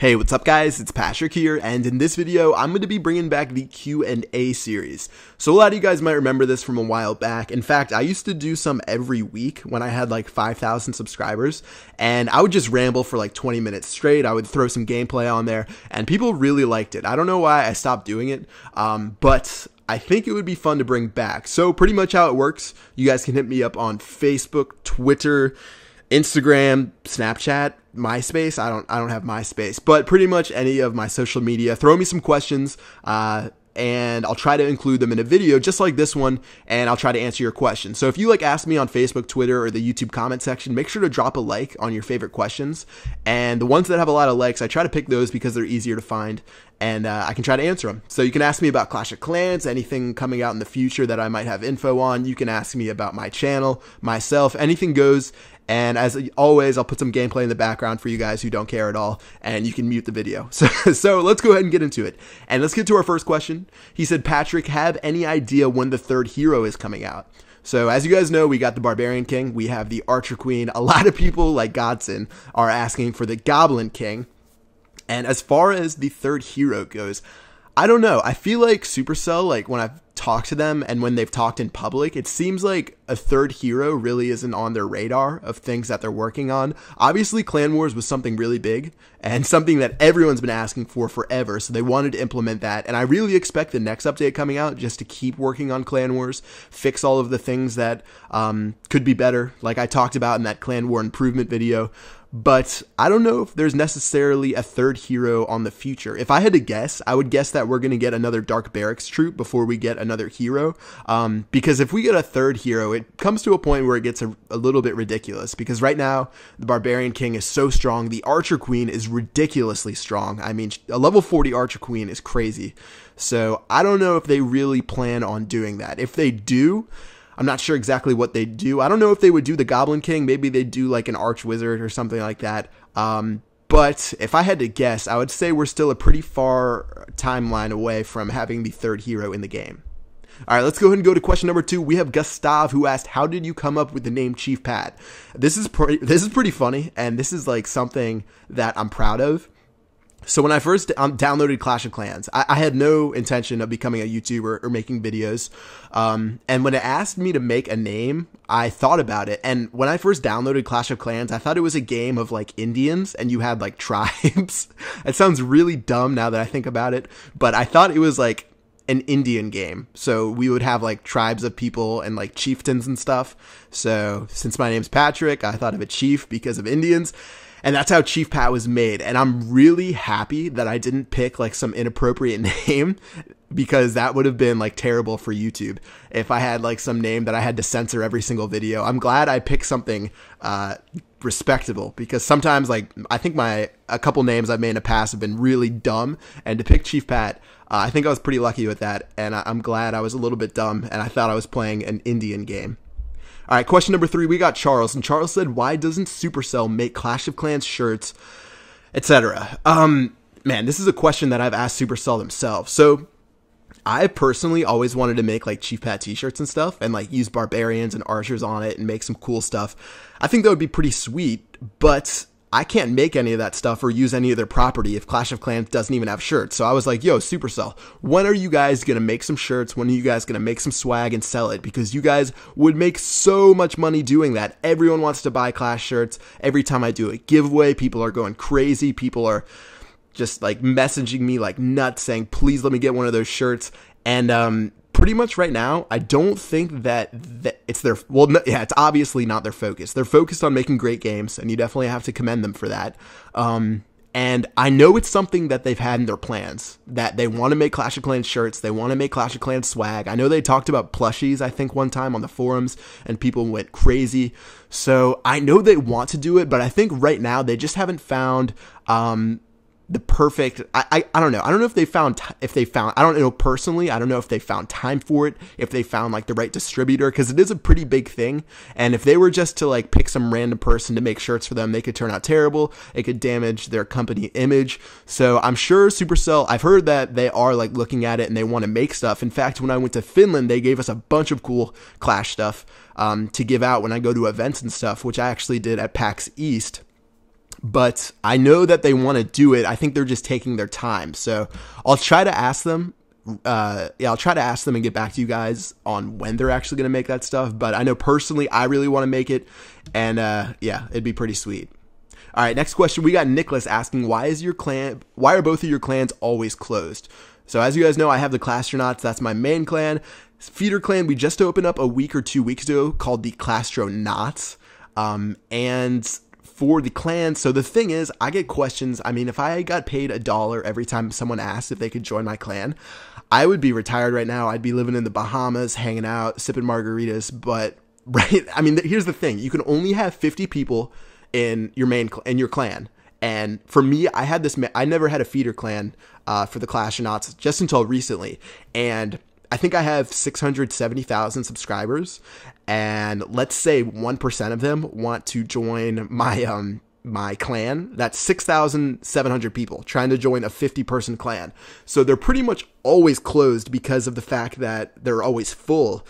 Hey, what's up guys? It's Patrick here, and in this video, I'm going to be bringing back the Q&A series. So a lot of you guys might remember this from a while back. In fact, I used to do some every week when I had like 5,000 subscribers, and I would just ramble for like 20 minutes straight. I would throw some gameplay on there, and people really liked it. I don't know why I stopped doing it, but I think it would be fun to bring back. So pretty much how it works, you guys can hit me up on Facebook, Twitter, Instagram, Snapchat, MySpace. I don't have MySpace, but pretty much any of my social media. Throw me some questions, and I'll try to include them in a video just like this one, and I'll try to answer your questions. So if you ask me on Facebook, Twitter, or the YouTube comment section, make sure to drop a like on your favorite questions. And the ones that have a lot of likes, I try to pick those because they're easier to find, and I can try to answer them. So you can ask me about Clash of Clans, anything coming out in the future that I might have info on. You can ask me about my channel, myself, anything goes. And as always, I'll put some gameplay in the background for you guys who don't care at all, and you can mute the video. So let's go ahead and get into it. And let's get to our first question. He said, Patrick, have any idea when the third hero is coming out? So as you guys know, we got the Barbarian King, we have the Archer Queen. A lot of people like Godson are asking for the Goblin King. And as far as the third hero goes, I don't know. I feel like Supercell, like when I've talked to them and when they've talked in public, it seems like a third hero really isn't on their radar of things that they're working on. Obviously, Clan Wars was something really big and something that everyone's been asking for forever, so they wanted to implement that. And I really expect the next update coming out just to keep working on Clan Wars, fix all of the things that could be better, like I talked about in that Clan War improvement video. But I don't know if there's necessarily a third hero on the future. If I had to guess, I would guess that we're going to get another Dark Barracks troop before we get another hero. Because if we get a third hero, it comes to a point where it gets a little bit ridiculous. Because right now, the Barbarian King is so strong. The Archer Queen is ridiculously strong. I mean, a level 40 Archer Queen is crazy. So I don't know if they really plan on doing that. If they do, I'm not sure exactly what they do. I don't know if they would do the Goblin King. Maybe they'd do like an Arch Wizard or something like that. But if I had to guess, I would say we're still a pretty far timeline away from having the third hero in the game. All right, let's go ahead and go to question number 2. We have Gustav, who asked, how did you come up with the name Chief Pat? This is pretty funny, and this is like something that I'm proud of. So when I first downloaded Clash of Clans, I had no intention of becoming a YouTuber or making videos. And when it asked me to make a name, I thought about it. And when I first downloaded Clash of Clans, I thought it was a game of like Indians and you had like tribes. It sounds really dumb now that I think about it, but I thought it was like an Indian game. So we would have like tribes of people and like chieftains and stuff. So since my name's Patrick, I thought of a chief because of Indians. And that's how Chief Pat was made. And I'm really happy that I didn't pick like some inappropriate name, because that would have been like terrible for YouTube if I had like some name that I had to censor every single video. I'm glad I picked something respectable, because sometimes like I think a couple names I've made in the past have been really dumb, and to pick Chief Pat, I think I was pretty lucky with that. And I'm glad I was a little bit dumb and I thought I was playing an Indian game. All right, question number 3, we got Charles, and Charles said, why doesn't Supercell make Clash of Clans shirts, etc.? Man, this is a question that I've asked Supercell themselves. So I personally always wanted to make like Chief Pat t-shirts and stuff, and like use barbarians and archers on it and make some cool stuff. I think that would be pretty sweet, but I can't make any of that stuff or use any of their property if Clash of Clans doesn't even have shirts. So I was like, yo, Supercell, when are you guys going to make some shirts? When are you guys going to make some swag and sell it? Because you guys would make so much money doing that. Everyone wants to buy Clash shirts. Every time I do a giveaway, people are going crazy. People are just like messaging me like nuts saying, please let me get one of those shirts. And pretty much right now, I don't think that it's their, well, no, yeah, it's obviously not their focus. They're focused on making great games, and you definitely have to commend them for that. And I know it's something that they've had in their plans, that they want to make Clash of Clans shirts, they want to make Clash of Clans swag. I know they talked about plushies, I think, one time on the forums, and people went crazy. So I know they want to do it, but I think right now they just haven't found the perfect, I don't know. I don't know if they found, I don't know personally, I don't know if they found time for it, if they found like the right distributor, because it is a pretty big thing. And if they were just to like pick some random person to make shirts for them, they could turn out terrible. It could damage their company image. So I'm sure Supercell, I've heard that they are like looking at it and they want to make stuff. In fact, when I went to Finland, they gave us a bunch of cool Clash stuff to give out when I go to events and stuff, which I actually did at PAX East. but I know that they want to do it. I think they're just taking their time. So I'll try to ask them. I'll try to ask them and get back to you guys on when they're actually going to make that stuff. But I know personally, I really want to make it. And yeah, it'd be pretty sweet. All right, next question. We got Nicholas asking, why are both of your clans always closed? So as you guys know, I have the Clastronauts. That's my main clan. Feeder clan, we just opened up a week or 2 weeks ago called the Clastronauts. And for the clan, so the thing is, I get questions. I mean, if I got paid $1 every time someone asked if they could join my clan, I would be retired right now. I'd be living in the Bahamas, hanging out, sipping margaritas. But right, I mean, here's the thing: you can only have 50 people in your clan. And for me, I never had a feeder clan for the Clastronauts just until recently, and I think I have 670,000 subscribers, and let's say 1% of them want to join my clan. That's 6,700 people trying to join a 50-person clan. So they're pretty much always closed because of the fact that they're always full.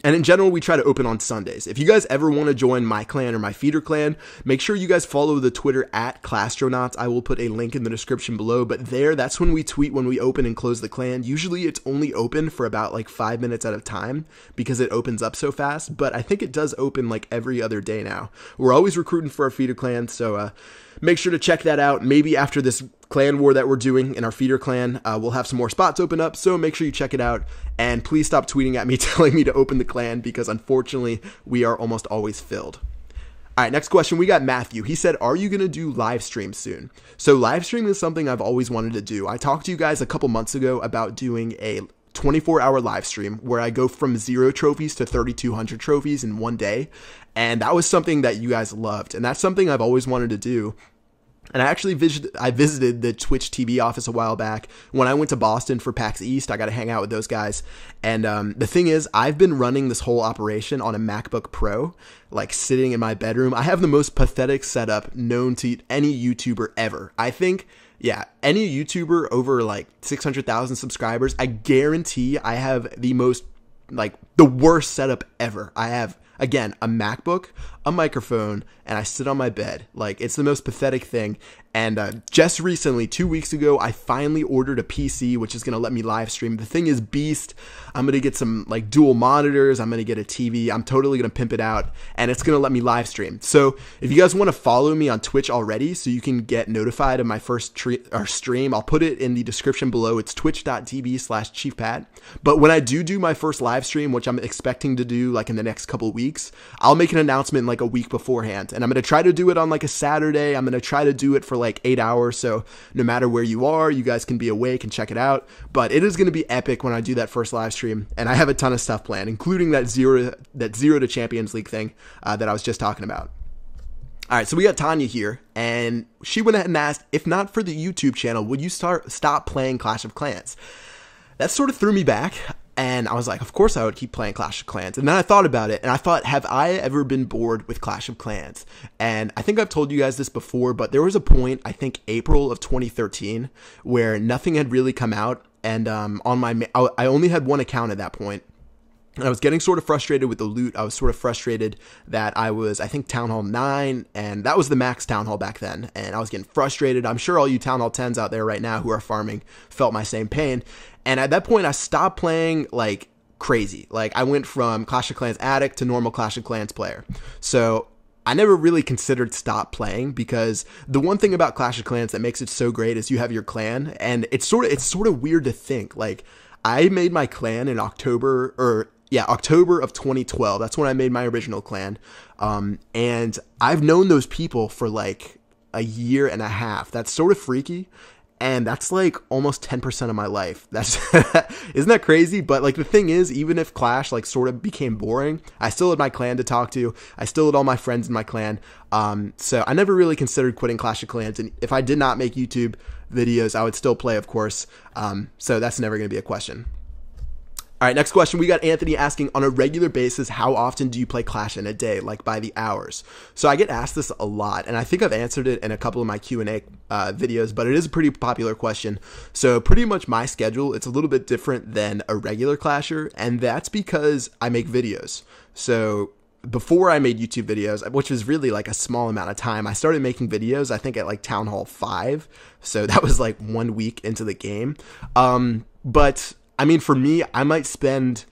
And in general, we try to open on Sundays. If you guys ever want to join my clan or my feeder clan, make sure you guys follow the Twitter at Clastronauts. I will put a link in the description below, but that's when we tweet when we open and close the clan. Usually it's only open for about like 5 minutes at a time because it opens up so fast, but I think it does open like every other day now. We're always recruiting for our feeder clan, so make sure to check that out. Maybe after this clan war that we're doing in our feeder clan, we'll have some more spots open up, so make sure you check it out. And please stop tweeting at me telling me to open the clan, because unfortunately we are almost always filled. All right, next question. We got Matthew. He said, are you going to do live streams soon? So live stream is something I've always wanted to do. I talked to you guys a couple months ago about doing a 24-hour live stream where I go from 0 trophies to 3,200 trophies in one day. And that was something that you guys loved. And that's something I've always wanted to do. And I actually visited the Twitch TV office a while back. When I went to Boston for PAX East, I got to hang out with those guys. And the thing is, I've been running this whole operation on a MacBook Pro, like sitting in my bedroom. I have the most pathetic setup known to any YouTuber ever. I think, yeah, any YouTuber over like 600,000 subscribers, I guarantee I have the worst setup ever. I have, again, a MacBook, a microphone, and I sit on my bed. Like, it's the most pathetic thing. And just recently, 2 weeks ago, I finally ordered a PC, which is going to let me live stream. The thing is beast. I'm going to get some like dual monitors. I'm going to get a TV. I'm totally going to pimp it out, and it's going to let me live stream. So if you guys want to follow me on Twitch already so you can get notified of my first stream, I'll put it in the description below. It's twitch.tv/chiefpat. But when I do my first live stream, which I'm expecting to do like in the next couple of weeks, I'll make an announcement like a week beforehand. And I'm going to try to do it on like a Saturday. I'm going to try to do it for like 8 hours, so no matter where you are, you guys can be awake and check it out. But it is going to be epic when I do that first live stream, and I have a ton of stuff planned, including that zero to Champions League thing that I was just talking about. All right, so we got Tanya here, and she went ahead and asked, if not for the YouTube channel, would you stop playing Clash of Clans? That sort of threw me back. And I was like, of course I would keep playing Clash of Clans. And then I thought about it, and I thought, have I ever been bored with Clash of Clans? And I think I've told you guys this before, but there was a point, I think April of 2013, where nothing had really come out. And I only had one account at that point. And I was getting sort of frustrated with the loot. I was sort of frustrated that I think, Town Hall 9, and that was the max Town Hall back then. And I was getting frustrated. I'm sure all you Town Hall 10s out there right now who are farming felt my same pain. And at that point, I stopped playing like crazy. Like, I went from Clash of Clans addict to normal Clash of Clans player. So I never really considered stop playing, because the one thing about Clash of Clans that makes it so great is you have your clan. And it's sort of weird to think, like, I made my clan in October of 2012. That's when I made my original clan. And I've known those people for like a year and a half. That's sort of freaky. And that's like almost 10% of my life. That's isn't that crazy? But like, the thing is, even if Clash like sort of became boring, I still had my clan to talk to. I still had all my friends in my clan. So I never really considered quitting Clash of Clans. And if I did not make YouTube videos, I would still play, of course. So that's never going to be a question. All right, next question. We got Anthony asking, on a regular basis, how often do you play Clash in a day, like by the hours? So I get asked this a lot, and I think I've answered it in a couple of my Q&A videos, but it is a pretty popular question. So pretty much my schedule, it's a little bit different than a regular Clasher, and that's because I make videos. So before I made YouTube videos, which was really like a small amount of time, I started making videos, I think at like Town Hall 5. So that was like 1 week into the game. But I mean, for me, I might spend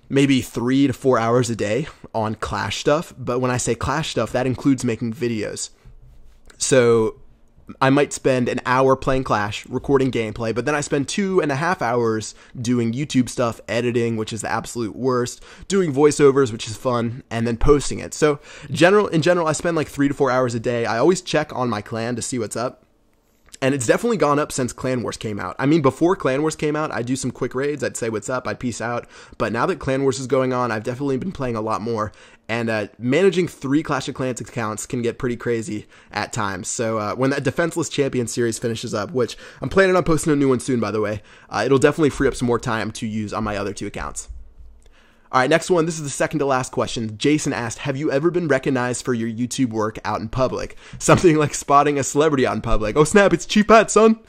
maybe 3 to 4 hours a day on Clash stuff. But when I say Clash stuff, that includes making videos. So I might spend an hour playing Clash, recording gameplay, but then I spend 2.5 hours doing YouTube stuff, editing, which is the absolute worst, doing voiceovers, which is fun, and then posting it. So in general, I spend like 3 to 4 hours a day. I always check on my clan to see what's up. And it's definitely gone up since Clan Wars came out. I mean, before Clan Wars came out, I'd do some quick raids. I'd say what's up. I'd peace out. But now that Clan Wars is going on, I've definitely been playing a lot more. And managing 3 Clash of Clans accounts can get pretty crazy at times. So when that Defenseless Champion series finishes up, which I'm planning on posting a new one soon, by the way, it'll definitely free up some more time to use on my other 2 accounts. All right, next one. This is the second to last question. Jason asked, have you ever been recognized for your YouTube work out in public? Something like spotting a celebrity out in public. Oh, snap, it's Chief Pat, son.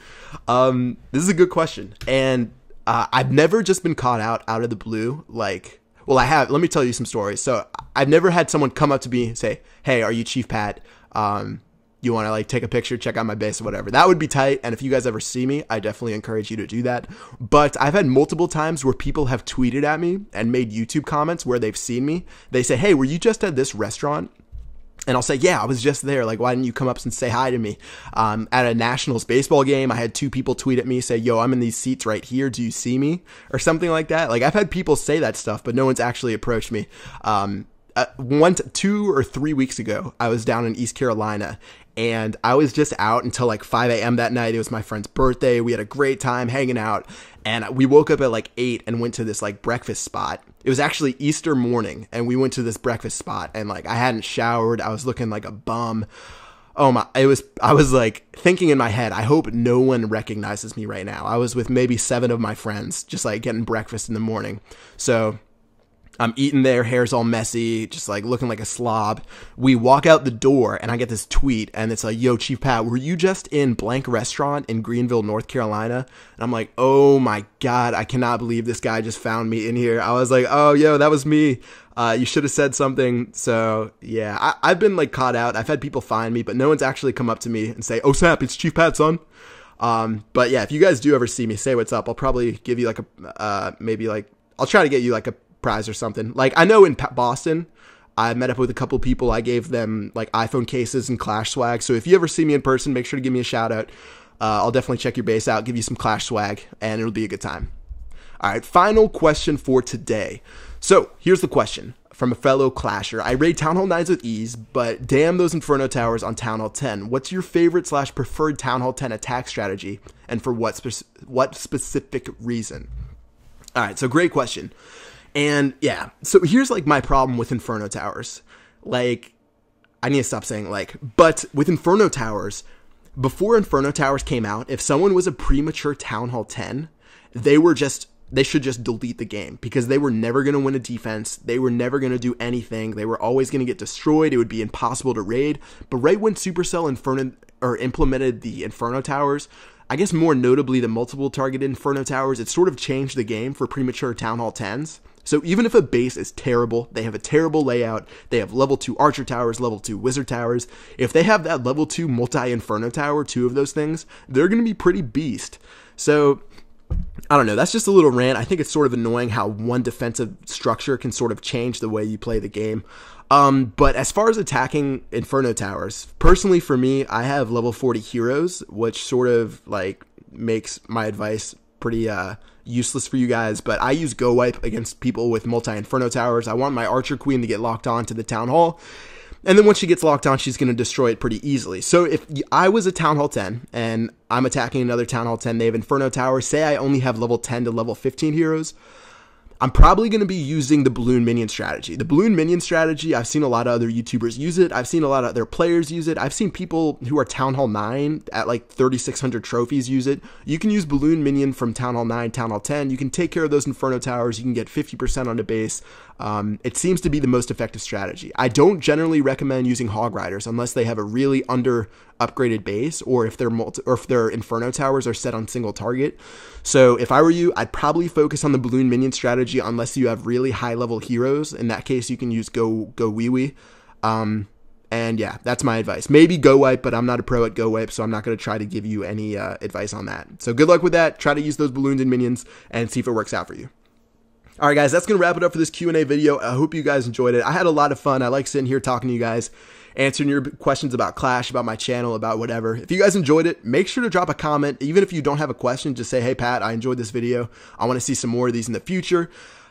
This is a good question. And I've never just been caught out of the blue. Like, well, I have. Let me tell you some stories. So I've never had someone come up to me and say, hey, are you Chief Pat? You want to like take a picture, check out my base or whatever. That would be tight. And if you guys ever see me, I definitely encourage you to do that. But I've had multiple times where people have tweeted at me and made YouTube comments where they've seen me. They say, hey, were you just at this restaurant? And I'll say, yeah, I was just there. Like, why didn't you come up and say hi to me? At a Nationals baseball game, I had 2 people tweet at me, say, yo, I'm in these seats right here. Do you see me? Or something like that. Like, I've had people say that stuff, but no one's actually approached me. 2 or 3 weeks ago, I was down in East Carolina, and I was just out until like 5 a.m. that night. It was my friend's birthday. We had a great time hanging out, and we woke up at like 8 and went to this like breakfast spot. It was actually Easter morning, and we went to this breakfast spot, and like I hadn't showered. I was looking like a bum. Oh my, I was like thinking in my head, I hope no one recognizes me right now. I was with maybe 7 of my friends, just like getting breakfast in the morning. So I'm eating there, hair's all messy, just like looking like a slob. We walk out the door and I get this tweet and it's like, yo, Chief Pat, were you just in blank restaurant in Greenville, North Carolina? And I'm like, oh my God, I cannot believe this guy just found me in here. I was like, oh, yo, that was me. You should have said something. So yeah, I've been like caught out. I've had people find me, but no one's actually come up to me and say, oh snap, it's Chief Pat, son. But yeah, if you guys do ever see me, say what's up. I'll probably give you like I'll try to get you like a prize or something. Like I know in Boston, I met up with a couple people. I gave them like iPhone cases and Clash swag. So if you ever see me in person, make sure to give me a shout out. I'll definitely check your base out, give you some Clash swag, and it'll be a good time. All right, final question for today. So here's the question from a fellow Clasher. I raid Town Hall 9s with ease, but damn those Inferno towers on Town Hall 10. What's your favorite / preferred Town Hall 10 attack strategy, and for what specific reason? All right, so great question. And yeah, so here's like my problem with Inferno towers. Like, I need to stop saying like, but with Inferno towers, before Inferno towers came out, if someone was a premature Town Hall 10, they should just delete the game because they were never going to win a defense. They were never going to do anything. They were always going to get destroyed. It would be impossible to raid. But right when Supercell implemented the Inferno towers, I guess more notably the multiple targeted Inferno towers, it sort of changed the game for premature Town Hall 10s. So even if a base is terrible, they have a terrible layout, they have level 2 Archer towers, level 2 Wizard towers, if they have that level 2 multi-Inferno tower, 2 of those things, they're going to be pretty beast. So I don't know, that's just a little rant. I think it's sort of annoying how one defensive structure can sort of change the way you play the game. But as far as attacking Inferno towers, personally for me, I have level 40 heroes, which sort of like makes my advice pretty useless for you guys, but I use Go Wipe against people with multi-Inferno towers. I want my Archer Queen to get locked on to the Town Hall, and then once she gets locked on, she's going to destroy it pretty easily. So if I was a Town Hall 10, and I'm attacking another Town Hall 10, they have Inferno towers, say I only have level 10 to level 15 heroes, I'm probably going to be using the balloon minion strategy. The balloon minion strategy, I've seen a lot of other YouTubers use it. I've seen a lot of other players use it. I've seen people who are Town Hall 9 at like 3,600 trophies use it. You can use balloon minion from Town Hall 9, Town Hall 10. You can take care of those Inferno towers. You can get 50% on the base. It seems to be the most effective strategy. I don't generally recommend using Hog Riders unless they have a really upgraded base, or if their Inferno towers are set on single target. So if I were you, I'd probably focus on the balloon minion strategy unless you have really high level heroes. In that case, you can use go wee wee. And yeah, that's my advice. Maybe go wipe, but I'm not a pro at go wipe, so I'm not going to try to give you any advice on that. So good luck with that. Try to use those balloons and minions and see if it works out for you. All right, guys, that's going to wrap it up for this Q&A video. I hope you guys enjoyed it. I had a lot of fun. I like sitting here talking to you guys, answering your questions about Clash, about my channel, about whatever. If you guys enjoyed it, make sure to drop a comment. Even if you don't have a question, just say, hey, Pat, I enjoyed this video. I want to see some more of these in the future.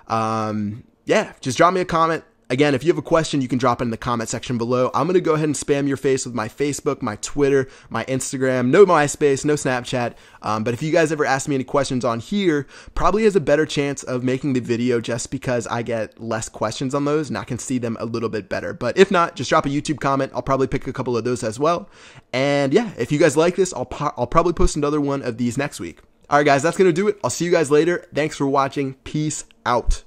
Yeah, just drop me a comment. Again, if you have a question, you can drop it in the comment section below. I'm going to go ahead and spam your face with my Facebook, my Twitter, my Instagram, no MySpace, no Snapchat. But if you guys ever ask me any questions on here, probably has a better chance of making the video just because I get less questions on those and I can see them a little bit better. But if not, just drop a YouTube comment. I'll probably pick a couple of those as well. And yeah, if you guys like this, I'll probably post another one of these next week. All right, guys, that's going to do it. I'll see you guys later. Thanks for watching. Peace out.